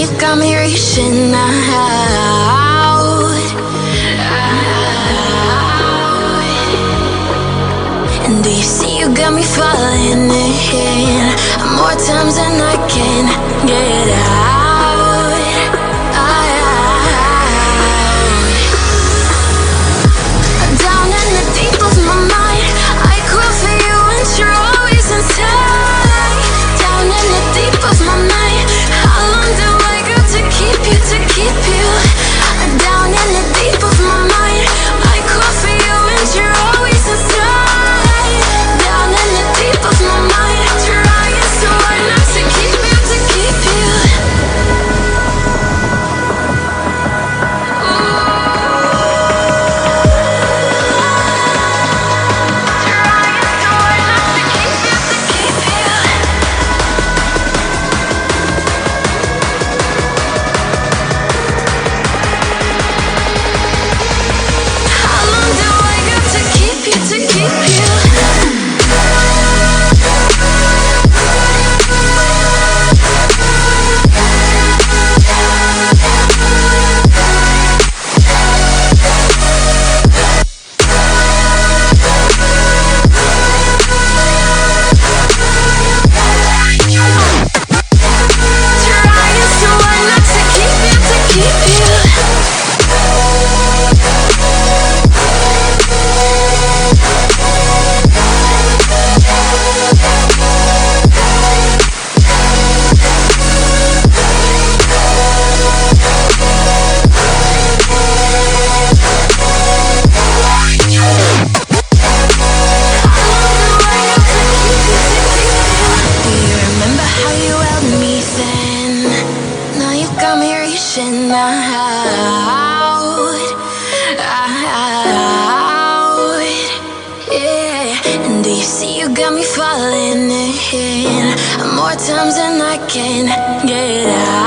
you got me reaching out. And do you see you got me falling in more times than I can get out. Down in the deep of my mind, I crawl for you and you're always inside. Down in the deep of my mind, how long do I got to keep you, to keep you? Down in the deep of my mind, I crawl for you and you're always inside. Down in the deep of my mind, trying so hard not to keep you, to keep you. More times than I can get out.